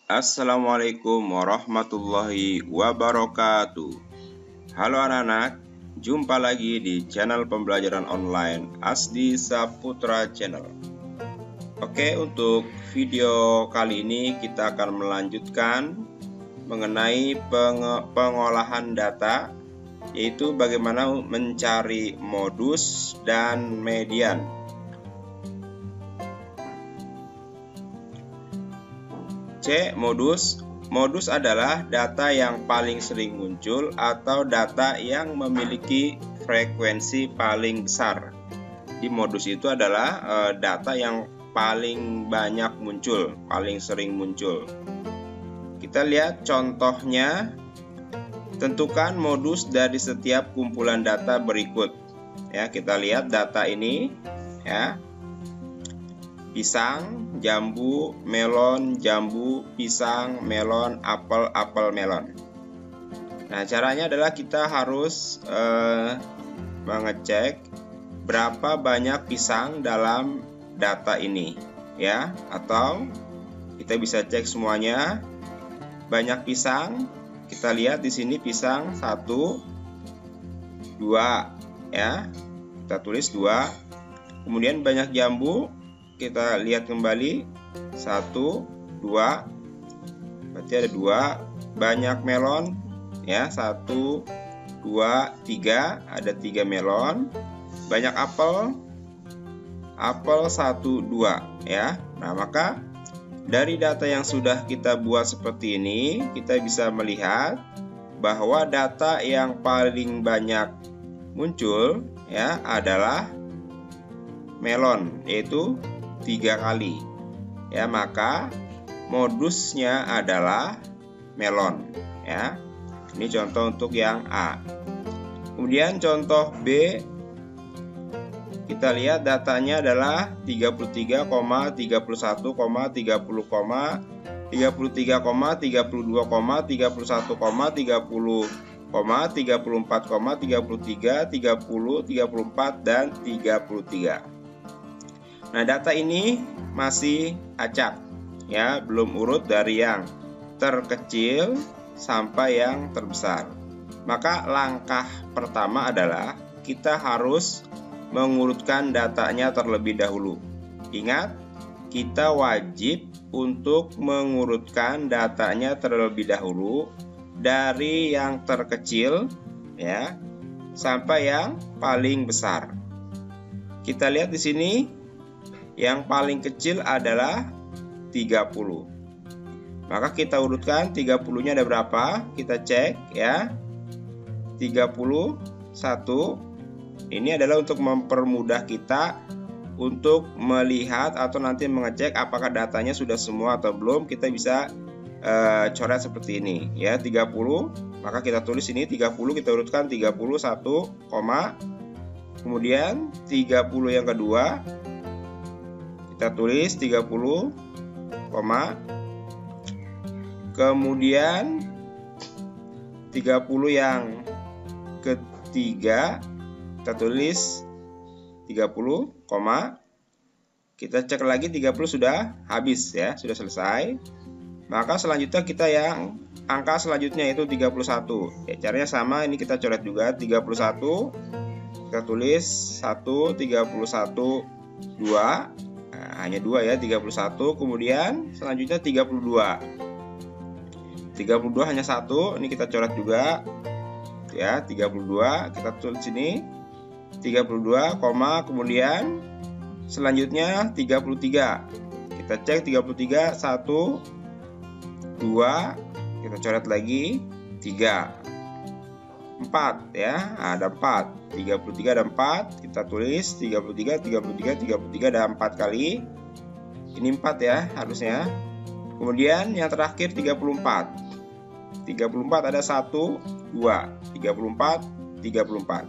Assalamualaikum warahmatullahi wabarakatuh. Halo anak-anak, jumpa lagi di channel pembelajaran online Asdi Saputra Channel. Oke, untuk video kali ini kita akan melanjutkan mengenai pengolahan data, yaitu bagaimana mencari modus dan median. C. Modus. Modus adalah data yang paling sering muncul atau data yang memiliki frekuensi paling besar. Di modus itu adalah data yang paling banyak muncul, paling sering muncul. Kita lihat contohnya. Tentukan modus dari setiap kumpulan data berikut. Ya, kita lihat data ini, ya. Pisang, jambu, melon, jambu, pisang, melon, apel, apel, melon. Nah, caranya adalah kita harus mengecek berapa banyak pisang dalam data ini, ya. Atau kita bisa cek semuanya. Banyak pisang, kita lihat di sini pisang 1, 2, ya. Kita tulis 2. Kemudian banyak jambu, kita lihat kembali 1, 2, berarti ada 2. Banyak melon, ya, 1, 2, 3, ada 3 melon. Banyak apel, apel 1, 2, ya. Nah, maka dari data yang sudah kita buat seperti ini, kita bisa melihat bahwa data yang paling banyak muncul, ya, adalah melon, yaitu 3 kali, ya. Maka modusnya adalah melon, ya. Ini contoh untuk yang A. Kemudian contoh B, kita lihat datanya adalah 33, 31, 30, 33, 32, 31, 30, 34, 33, 30, 34, dan 33. Nah, data ini masih acak, ya, belum urut dari yang terkecil sampai yang terbesar. Maka langkah pertama adalah kita harus mengurutkan datanya terlebih dahulu. Ingat, kita wajib untuk mengurutkan datanya terlebih dahulu dari yang terkecil, ya, sampai yang paling besar. Kita lihat di sini. Yang paling kecil adalah 30. Maka kita urutkan 30-nya ada berapa? Kita cek, ya. 31. Ini adalah untuk mempermudah kita untuk melihat atau nanti mengecek apakah datanya sudah semua atau belum. Kita bisa coret seperti ini, ya. 30. Maka kita tulis ini 30, kita urutkan 31, kemudian 30 yang kedua kita tulis 30, kemudian 30 yang ketiga kita tulis 30, kita cek lagi 30 sudah habis, ya, sudah selesai. Maka selanjutnya kita yang angka selanjutnya yaitu 31. Ya, caranya sama, ini kita coret juga 31. Kita tulis 1, 31, 2. Hanya 2, ya, 31. Kemudian selanjutnya 32. 32 hanya 1. Ini kita coret juga, ya, 32. Kita tulis sini 32, kemudian selanjutnya 33. Kita cek 33, 1, 2. Kita coret lagi 3. 4, ya, ada 4. 33 ada 4. Kita tulis 33, 33, 33 ada 4 kali. Ini 4, ya, harusnya. Kemudian yang terakhir 34. 34 ada 1, 2. 34, 34.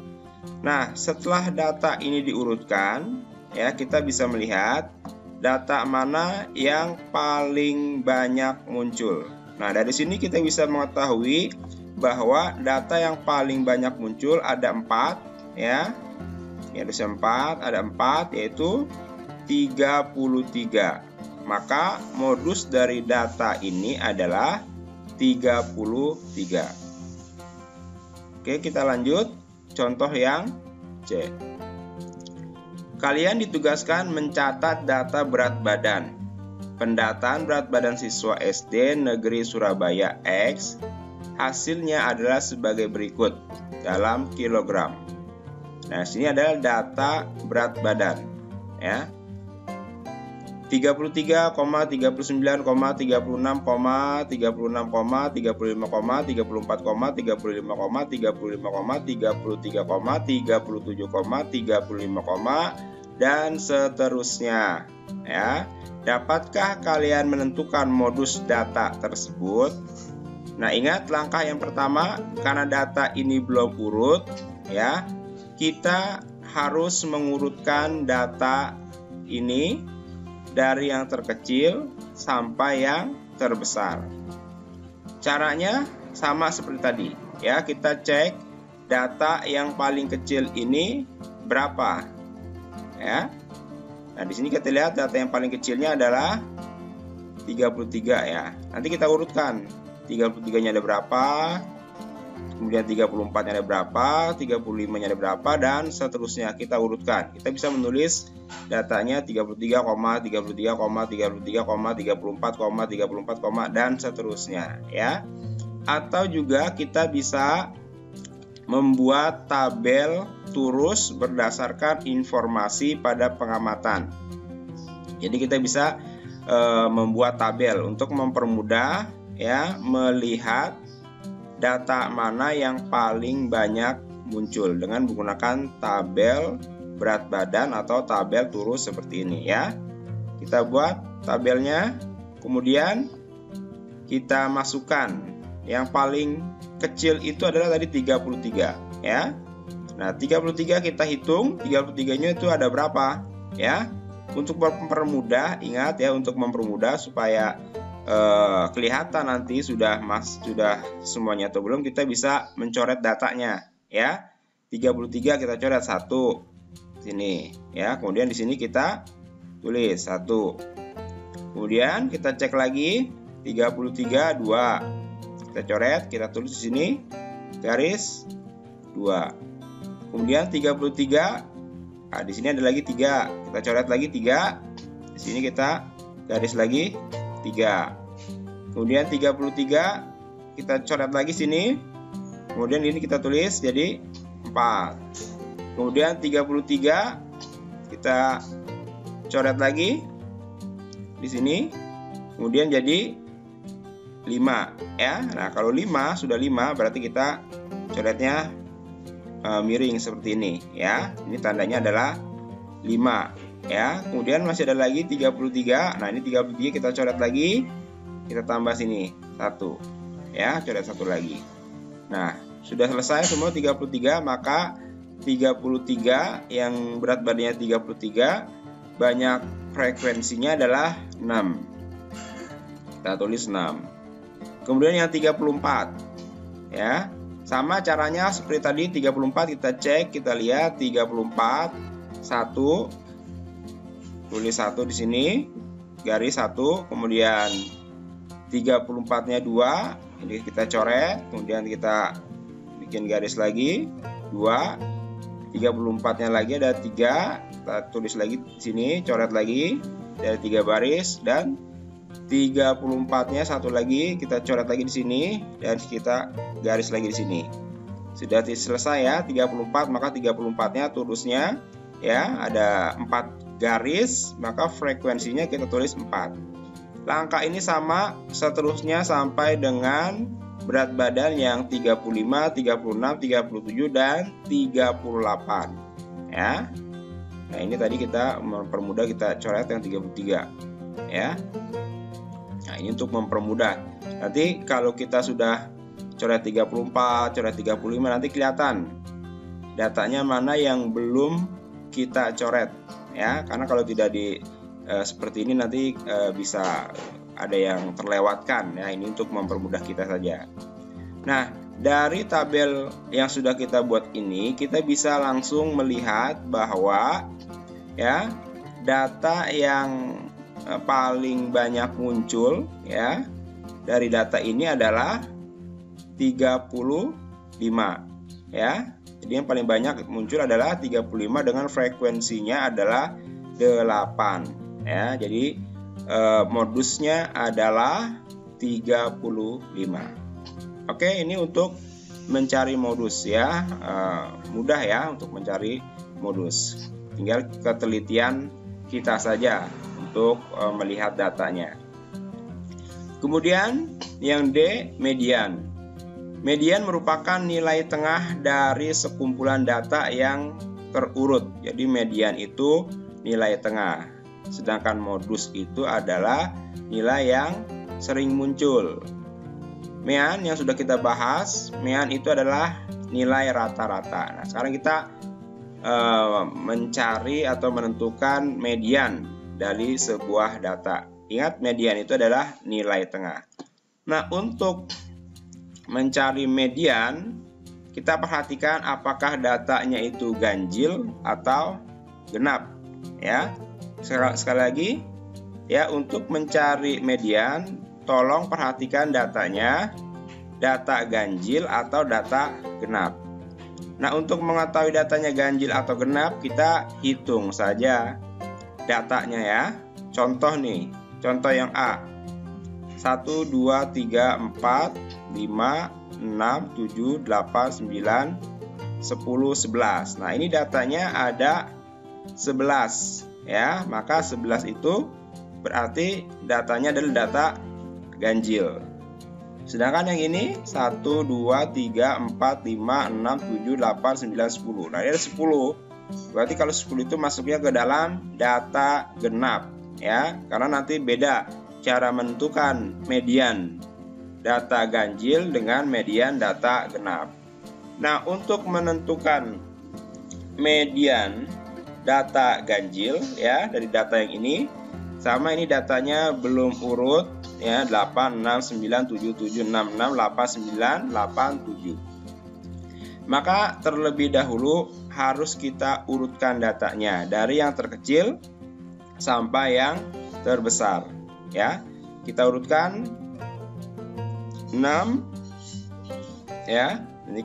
Nah, setelah data ini diurutkan, ya, kita bisa melihat data mana yang paling banyak muncul. Nah, dari sini kita bisa mengetahui bahwa data yang paling banyak muncul ada 4, ya. Ini ada 4, ada 4, yaitu 33. Maka modus dari data ini adalah 33. Oke, kita lanjut. Contoh yang C. Kalian ditugaskan mencatat data berat badan. Pendataan berat badan siswa SD Negeri Surabaya X hasilnya adalah sebagai berikut dalam kilogram. Nah, sini adalah data berat badan, ya. 33, 39, 36, 36, 35, 34, 35, 33, 37, dan seterusnya, ya. Dapatkah kalian menentukan modus data tersebut? Nah, ingat langkah yang pertama, karena data ini belum urut, ya, kita harus mengurutkan data ini dari yang terkecil sampai yang terbesar. Caranya sama seperti tadi, ya. Kita cek data yang paling kecil ini berapa, ya. Nah, di sini kita lihat data yang paling kecilnya adalah 33, ya. Nanti kita urutkan 33-nya ada berapa, kemudian 34-nya ada berapa, 35-nya ada berapa, dan seterusnya kita urutkan. Kita bisa menulis datanya 33, 33, 33, 34, dan seterusnya, ya. Atau juga kita bisa membuat tabel turus berdasarkan informasi pada pengamatan. Jadi kita bisa membuat tabel untuk mempermudah, ya, melihat data mana yang paling banyak muncul dengan menggunakan tabel berat badan atau tabel turus seperti ini, ya. Kita buat tabelnya, kemudian kita masukkan yang paling kecil itu adalah tadi 33, ya. Nah, 33 kita hitung, 33-nya itu ada berapa, ya. Untuk mempermudah, ingat ya, untuk mempermudah supaya kelihatan nanti sudah semuanya atau belum, kita bisa mencoret datanya, ya. 33 kita coret 1 sini, ya. Kemudian di sini kita tulis 1. Kemudian kita cek lagi 33 2. Kita coret, kita tulis di sini garis 2. Kemudian 33, nah di sini ada lagi 3. Kita coret lagi 3. Di sini kita garis lagi 3. Kemudian 33 kita coret lagi sini. Kemudian ini kita tulis jadi 4. Kemudian 33 kita coret lagi di sini. Kemudian jadi 5, ya. Nah, kalau 5 sudah 5 berarti kita coretnya miring seperti ini, ya. Ini tandanya adalah 5, ya. Kemudian masih ada lagi 33. Nah, ini 33 kita coret lagi. Kita tambah sini 1, ya, coret 1 lagi. Nah, sudah selesai semua 33, maka 33 yang berat badannya 33 banyak frekuensinya adalah 6. Kita tulis 6. Kemudian yang 34, ya. Sama caranya seperti tadi, 34 kita cek, kita lihat 34 1, tulis 1 di sini, garis 1, kemudian 34-nya 2, ini kita coret, kemudian kita bikin garis lagi 2, 34-nya lagi ada 3, kita tulis lagi di sini, coret lagi dari 3 baris, dan 34-nya 1 lagi kita coret lagi di sini, dan kita garis lagi di sini. Sudah selesai, ya, 34, maka 34-nya turusnya, ya, ada 4 garis, maka frekuensinya kita tulis 4. Langkah ini sama seterusnya sampai dengan berat badan yang 35, 36, 37, dan 38, ya. Nah, ini tadi kita mempermudah, kita coret yang 33, ya. Nah, ini untuk mempermudah. Nanti kalau kita sudah coret 34, coret 35, nanti kelihatan datanya mana yang belum kita coret, ya. Karena kalau tidak seperti ini nanti bisa ada yang terlewatkan, ya. Ini untuk mempermudah kita saja. Nah, dari tabel yang sudah kita buat ini, kita bisa langsung melihat bahwa, ya, data yang paling banyak muncul ya dari data ini adalah 35 ya. Jadi yang paling banyak muncul adalah 35 dengan frekuensinya adalah 8 ya. Jadi modusnya adalah 35. Oke, ini untuk mencari modus ya. Mudah ya untuk mencari modus. Tinggal ketelitian kita saja untuk melihat datanya. Kemudian yang D, median. Median merupakan nilai tengah dari sekumpulan data yang terurut. Jadi median itu nilai tengah. Sedangkan modus itu adalah nilai yang sering muncul. Mean yang sudah kita bahas, mean itu adalah nilai rata-rata. Nah, sekarang kita mencari atau menentukan median dari sebuah data. Ingat, median itu adalah nilai tengah. Nah, untuk mencari median, kita perhatikan apakah datanya itu ganjil atau genap. Ya, sekali lagi, ya, untuk mencari median, tolong perhatikan datanya, data ganjil atau data genap. Nah, untuk mengetahui datanya ganjil atau genap, kita hitung saja datanya ya. Contoh nih, contoh yang A. 1, 2, 3, 4, 5, 6, 7, 8, 9, 10, 11. Nah, ini datanya ada 11 ya. Maka 11 itu berarti datanya adalah data ganjil. Sedangkan yang ini 1, 2, 3, 4, 5, 6, 7, 8, 9, 10. Nah, ini ada 10. Berarti kalau 10 itu masuknya ke dalam data genap ya. Karena nanti beda cara menentukan median data ganjil dengan median data genap. Nah, untuk menentukan median data ganjil ya dari data yang ini, sama ini datanya belum urut ya, 8, 6, 9, 7, 7, 6, 6, 8, 9, 8, 7. Maka terlebih dahulu harus kita urutkan datanya dari yang terkecil sampai yang terbesar ya. Kita urutkan 6 ya. Ini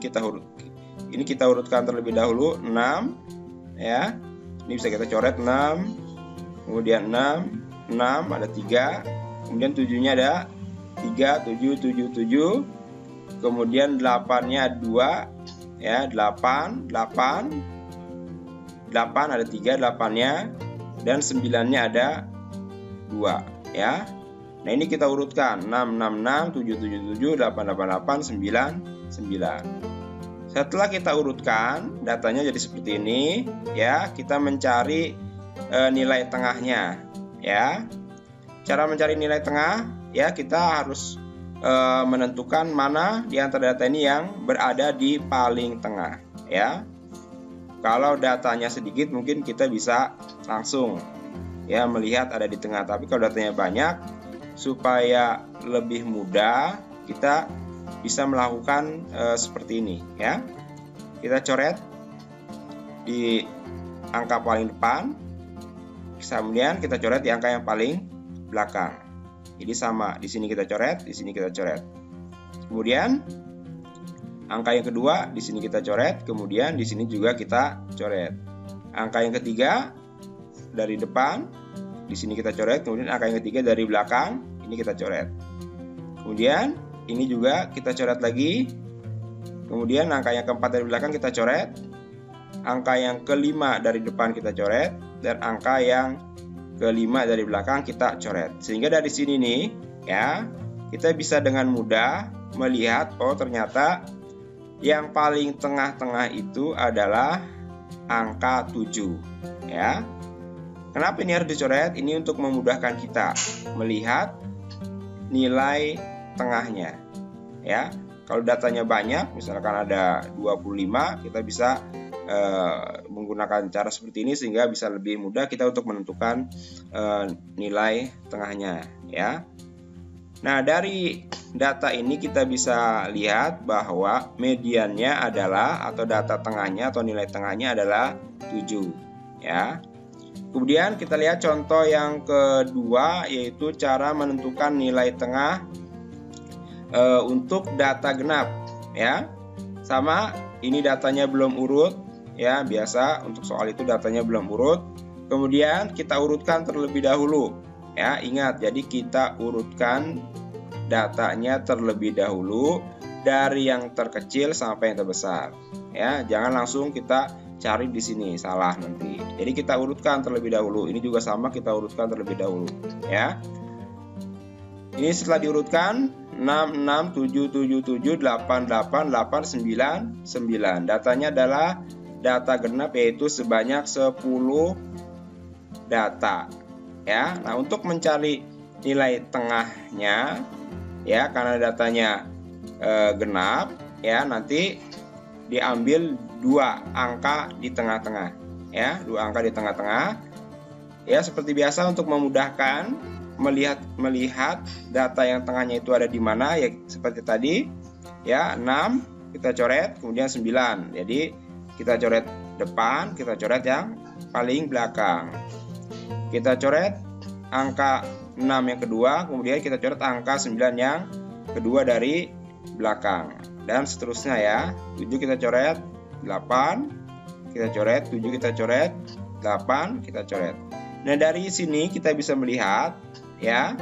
kita urutkan terlebih dahulu 6 ya. Ini bisa kita coret 6. Kemudian 6 ada 3. Kemudian 7-nya ada 3, 7, 7, 7. Kemudian 8-nya 2 ya, 8 ada 3 8-nya, dan 9-nya ada 2 ya. Nah, ini kita urutkan 6, 6, 6, 7, 7, 7, 8, 8, 8, 9, 9. Setelah kita urutkan, datanya jadi seperti ini ya. Kita mencari nilai tengahnya ya. Cara mencari nilai tengah ya, kita harus menentukan mana di antara data ini yang berada di paling tengah ya. Kalau datanya sedikit mungkin kita bisa langsung ya melihat ada di tengah. Tapi kalau datanya banyak, supaya lebih mudah kita bisa melakukan seperti ini ya. Kita coret di angka paling depan, kemudian kita coret di angka yang paling belakang. Jadi sama, di sini kita coret, di sini kita coret. Kemudian angka yang kedua di sini kita coret, kemudian di sini juga kita coret. Angka yang ketiga dari depan, di sini kita coret, kemudian angka yang ketiga dari belakang, ini kita coret. Kemudian ini juga kita coret lagi. Kemudian angka yang keempat dari belakang kita coret. Angka yang kelima dari depan kita coret, dan angka yang kelima dari belakang kita coret. Sehingga dari sini nih ya, kita bisa dengan mudah melihat oh ternyata yang paling tengah-tengah itu adalah angka 7 ya. Kenapa ini harus dicoret? Ini untuk memudahkan kita melihat nilai tengahnya ya. Kalau datanya banyak, misalkan ada 25, kita bisa menggunakan cara seperti ini sehingga bisa lebih mudah kita untuk menentukan nilai tengahnya ya. Nah, dari data ini kita bisa lihat bahwa mediannya adalah, atau data tengahnya atau nilai tengahnya adalah 7 ya. Kemudian kita lihat contoh yang kedua, yaitu cara menentukan nilai tengah untuk data genap. Ya, sama, ini datanya belum urut. Ya, biasa untuk soal itu datanya belum urut. Kemudian kita urutkan terlebih dahulu. Ya, ingat, jadi kita urutkan datanya terlebih dahulu dari yang terkecil sampai yang terbesar. Ya, jangan langsung kita cari di sini, salah nanti. Jadi kita urutkan terlebih dahulu. Ini juga sama, kita urutkan terlebih dahulu. Ya. Ini setelah diurutkan 6, 6, 7, 7, 7, 8, 8, 8, 9, 9. Datanya adalah data genap, yaitu sebanyak 10 data. Ya. Nah, untuk mencari nilai tengahnya, ya, karena datanya genap, ya, nanti diambil 2 angka di tengah-tengah. Ya, 2 angka di tengah-tengah. Ya, seperti biasa untuk memudahkan melihat data yang tengahnya itu ada di mana, ya seperti tadi. Ya, 6 kita coret, kemudian 9. Jadi kita coret depan, kita coret yang paling belakang. Kita coret angka 6 yang kedua, kemudian kita coret angka 9 yang kedua dari belakang. Dan seterusnya ya. 7 kita coret, 8 kita coret, 7 kita coret, 8 kita coret. Nah, dari sini kita bisa melihat, ya,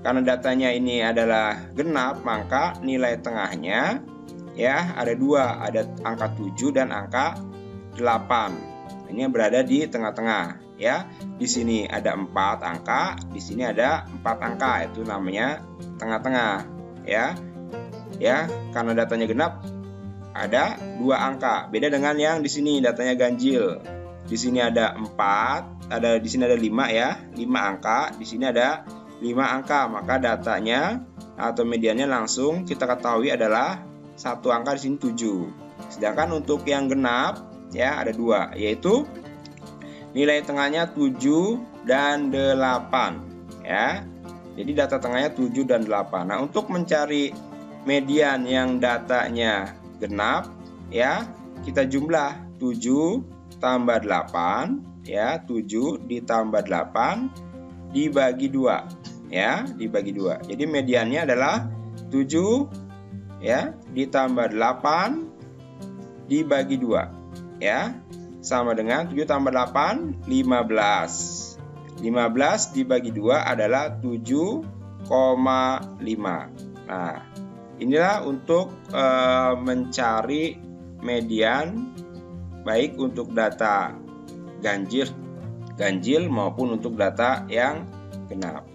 karena datanya ini adalah genap, maka nilai tengahnya, ya, ada 2, ada angka 7 dan angka 8. Ini yang berada di tengah-tengah, ya. Di sini ada 4 angka, di sini ada 4 angka, itu namanya tengah-tengah, ya. Ya, karena datanya genap ada 2 angka. Beda dengan yang di sini datanya ganjil. Di sini ada 4, di sini ada 5 ya, 5 angka, di sini ada 5 angka, maka datanya atau mediannya langsung kita ketahui adalah 1 angka, di sini 7. Sedangkan untuk yang genap, ya, ada 2, yaitu nilai tengahnya 7 dan 8, ya. Jadi data tengahnya 7 dan 8. Nah, untuk mencari median yang datanya genap, ya, kita jumlah 7 tambah 8, ya, 7 ditambah 8 dibagi 2, ya, dibagi 2. Jadi mediannya adalah 7, ya, ditambah 8 dibagi 2, ya, sama dengan 7 tambah 8, 15. 15 dibagi 2 adalah 7,5. Nah, inilah untuk mencari median baik untuk data ganjil maupun untuk data yang genap.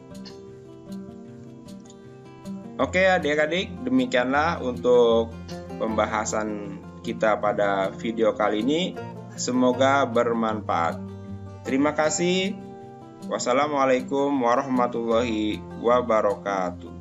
Oke adik-adik, demikianlah untuk pembahasan kita pada video kali ini. Semoga bermanfaat. Terima kasih. Wassalamualaikum warahmatullahi wabarakatuh.